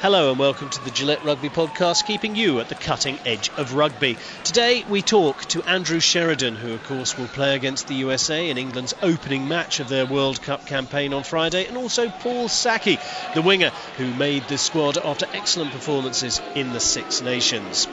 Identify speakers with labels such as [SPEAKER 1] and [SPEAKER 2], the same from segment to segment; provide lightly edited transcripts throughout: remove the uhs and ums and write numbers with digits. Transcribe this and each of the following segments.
[SPEAKER 1] Hello and welcome to the Gillette Rugby podcast, keeping you at the cutting edge of rugby. Today we talk to Andrew Sheridan, who of course will play against the USA in England's opening match of their World Cup campaign on Friday, and also Paul Sackey, the winger who made the squad after excellent performances in the Six Nations.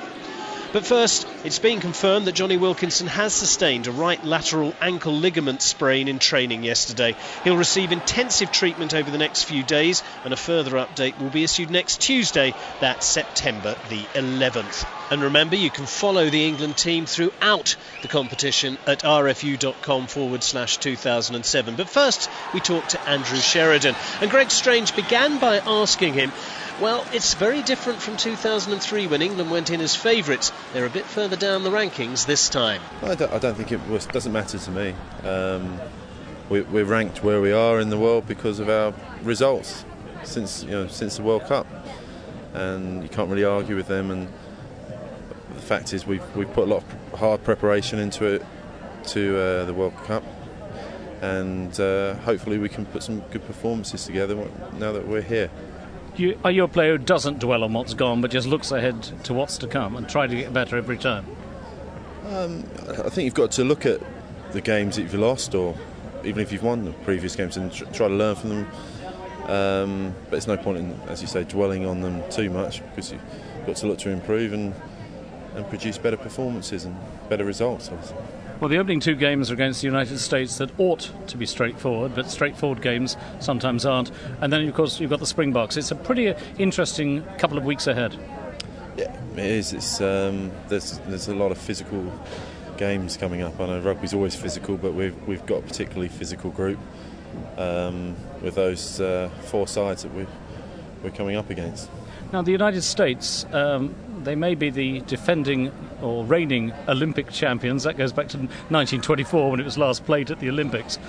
[SPEAKER 1] But first, it's been confirmed that Johnny Wilkinson has sustained a right lateral ankle ligament sprain in training yesterday. He'll receive intensive treatment over the next few days, and a further update will be issued next Tuesday, that's September the 11th. And remember, you can follow the England team throughout the competition at rfu.com/2007. But first, we talk to Andrew Sheridan. And Greg Strange began by asking him, well, it's very different from 2003 when England went in as favourites. They're a bit further down the rankings this time.
[SPEAKER 2] I don't think it doesn't matter to me. We're ranked where we are in the world because of our results since the World Cup, and you can't really argue with them. And the fact is, we've put a lot of hard preparation into it to the World Cup, and hopefully we can put some good performances together now that we're here.
[SPEAKER 3] Are you a player who doesn't dwell on what's gone but just looks ahead to what's to come and try to get better every time?
[SPEAKER 2] I think you've got to look at the games that you've lost, or even if you've won the previous games, and try to learn from them. But it's no point in, as you say, dwelling on them too much, because you've got to look to improve and produce better performances and better results.
[SPEAKER 3] Well, the opening two games are against the United States that ought to be straightforward, but straightforward games sometimes aren't. And then, of course, you've got the Springboks. It's a pretty interesting couple of weeks ahead.
[SPEAKER 2] Yeah, it is. It's there's a lot of physical games coming up. I know rugby's always physical, but we've got a particularly physical group with those four sides that we're coming up against.
[SPEAKER 3] Now, the United States, they may be the defending or reigning Olympic champions. That goes back to 1924 when it was last played at the Olympics.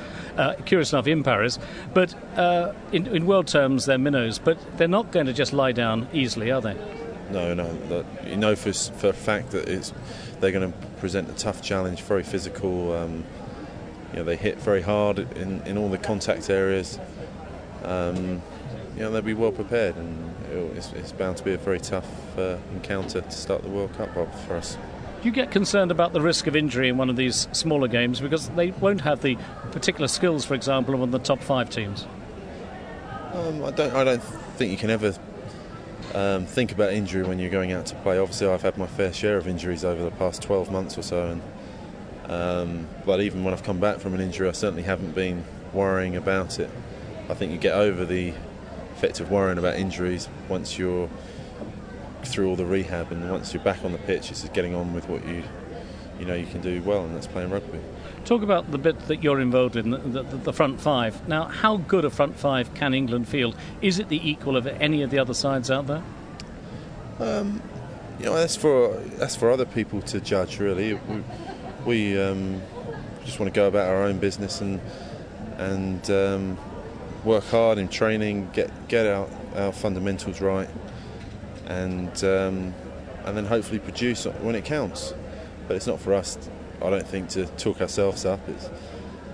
[SPEAKER 3] Curious enough, in Paris. But in world terms, they're minnows. But they're not going to just lie down easily, are they?
[SPEAKER 2] No. You know for a fact that they're going to present a tough challenge, very physical. They hit very hard in all the contact areas. They'll be well prepared, and it's bound to be a very tough encounter to start the World Cup off for us.
[SPEAKER 3] Do you get concerned about the risk of injury in one of these smaller games because they won't have the particular skills, for example, of one of the top five teams?
[SPEAKER 2] I don't think you can ever think about injury when you're going out to play. Obviously, I've had my fair share of injuries over the past 12 months or so, but even when I've come back from an injury, I certainly haven't been worrying about it. I think you get over the effect of worrying about injuries once you're through all the rehab, and once you're back on the pitch, it's just getting on with what you can do well, and that's playing rugby.
[SPEAKER 3] Talk about the bit that you're involved in, the front five. Now, how good a front five can England field? Is it the equal of any of the other sides out there?
[SPEAKER 2] That's for other people to judge, really. We just want to go about our own business and work hard in training, get our fundamentals right, and then hopefully produce when it counts. But it's not for us, I don't think, to talk ourselves up.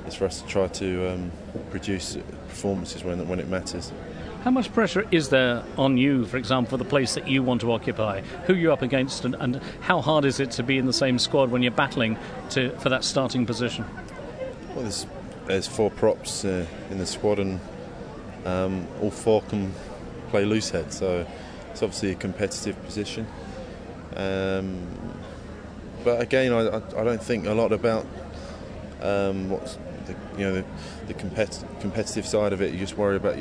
[SPEAKER 2] It's for us to try to produce performances when it matters.
[SPEAKER 3] How much pressure is there on you, for example, for the place that you want to occupy? Who you're up against, and how hard is it to be in the same squad when you're battling for that starting position?
[SPEAKER 2] Well, there's four props in the squad, and all four can play loose head, so it's obviously a competitive position. But again, I don't think a lot about what's the competitive side of it. You just worry about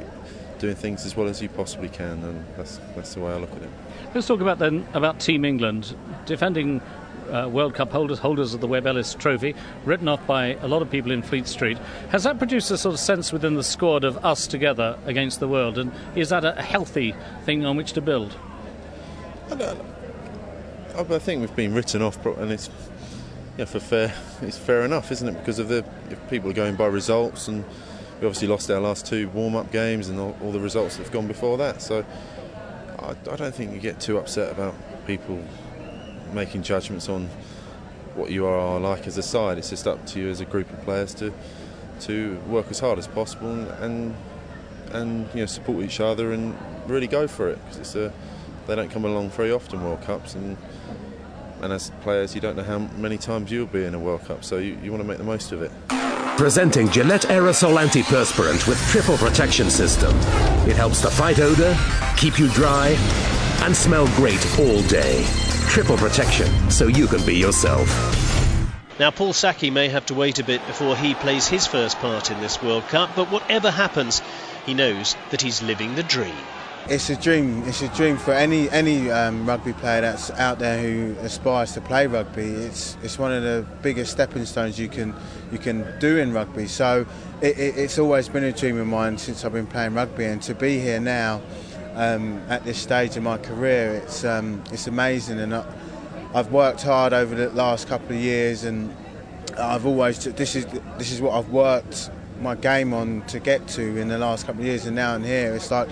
[SPEAKER 2] doing things as well as you possibly can, and that's the way I look at it.
[SPEAKER 3] Let's talk about Team England, defending World Cup holders of the Webb Ellis Trophy, written off by a lot of people in Fleet Street. Has that produced a sort of sense within the squad of us together against the world, and is that a healthy thing on which to build?
[SPEAKER 2] I think we've been written off, and it's it's fair enough, isn't it? Because if people are going by results, and we obviously lost our last two warm-up games and all the results that have gone before that, so I don't think you get too upset about people making judgments on what you are like as a side. It's just up to you as a group of players to work as hard as possible and support each other and really go for it, because they don't come along very often, World Cups, and as players you don't know how many times you'll be in a World Cup, so you want to make the most of it.
[SPEAKER 4] Presenting Gillette Aerosol Antiperspirant with triple protection system. It helps to fight odour, keep you dry, and smell great all day. Triple protection, so you can be yourself.
[SPEAKER 1] Now, Paul Sackey may have to wait a bit before he plays his first part in this World Cup, but whatever happens, he knows that he's living the dream.
[SPEAKER 5] It's a dream. It's a dream for any rugby player that's out there who aspires to play rugby. It's one of the biggest stepping stones you can do in rugby. So it's always been a dream of mine since I've been playing rugby, and to be here now at this stage of my career, it's amazing. And I've worked hard over the last couple of years, and I've always this is what I've worked my game on to get to in the last couple of years, and now I'm here. It's like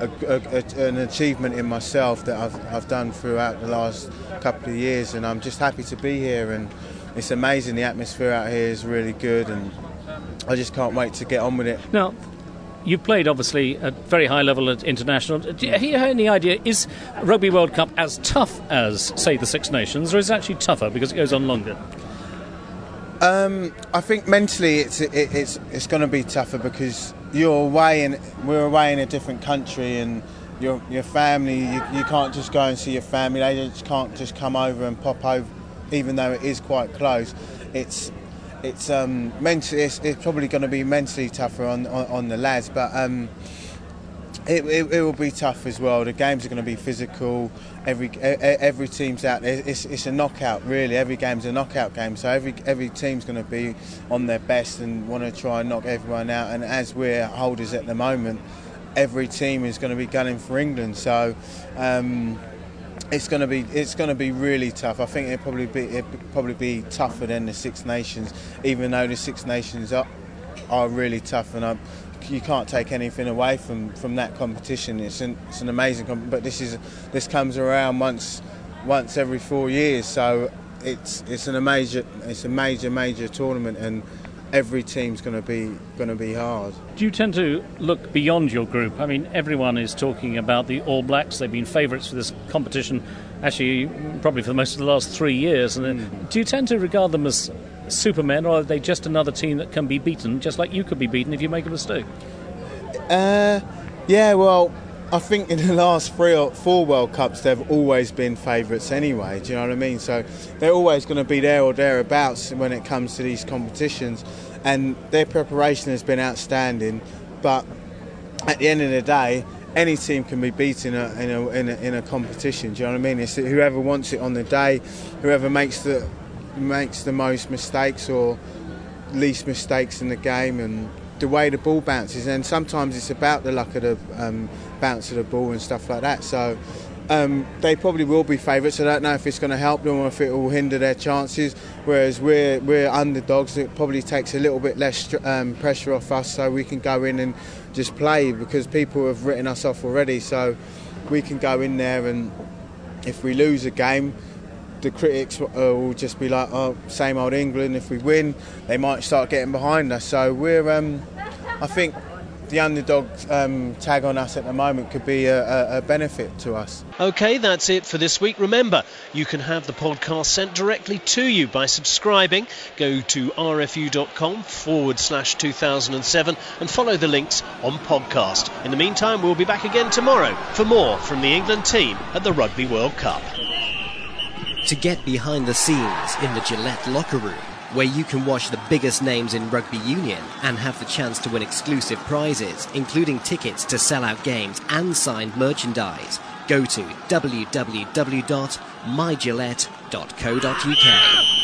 [SPEAKER 5] an achievement in myself that I've done throughout the last couple of years, and I'm just happy to be here. And it's amazing. The atmosphere out here is really good, and I just can't wait to get on with it.
[SPEAKER 3] Now, you've played obviously at very high level at international. Do you have any idea, is Rugby World Cup as tough as, say, the Six Nations, or is it actually tougher because it goes on longer?
[SPEAKER 5] I think mentally it's going to be tougher, because we're away in a different country, and your family, you can't just go and see your family. They just can't just come over and pop over, even though it is quite close. It's mentally, it's probably going to be mentally tougher on the lads, but it will be tough as well. The games are going to be physical. Every team's out there. It's a knockout, really. Every game's a knockout game, so every team's going to be on their best and want to try and knock everyone out. And as we're holders at the moment, every team is going to be gunning for England. So it's going to be really tough. I think it'll probably be tougher than the Six Nations, even though the Six Nations are really tough, and you can't take anything away from that competition. It's an amazing but this comes around once every 4 years, so it's a major tournament, and every team's going to be hard.
[SPEAKER 3] Do you tend to look beyond your group? I mean, everyone is talking about the All Blacks. They've been favourites for this competition, actually probably for most of the last 3 years. And do you tend to regard them as supermen, or are they just another team that can be beaten, just like you could be beaten if you make a mistake?
[SPEAKER 5] Yeah, well, I think in the last 3 or 4 World Cups they've always been favourites anyway, do you know what I mean? So they're always going to be there or thereabouts when it comes to these competitions, and their preparation has been outstanding. But at the end of the day, any team can be beaten in a competition, do you know what I mean? It's whoever wants it on the day, whoever makes the most mistakes or least mistakes in the game, and the way the ball bounces. And sometimes it's about the luck of the bounce of the ball and stuff like that. So they probably will be favourites. I don't know if it's going to help them or if it will hinder their chances. Whereas we're underdogs, it probably takes a little bit less pressure off us, so we can go in and just play, because people have written us off already. So we can go in there, and if we lose a game, the critics will just be like, oh, same old England. If we win, they might start getting behind us. So I think the underdog tag on us at the moment could be a benefit to us.
[SPEAKER 1] OK, that's it for this week. Remember, you can have the podcast sent directly to you by subscribing. Go to rfu.com/2007 and follow the links on podcast. In the meantime, we'll be back again tomorrow for more from the England team at the Rugby World Cup.
[SPEAKER 6] To get behind the scenes in the Gillette locker room, where you can watch the biggest names in rugby union and have the chance to win exclusive prizes, including tickets to sell-out games and signed merchandise, go to www.mygillette.co.uk.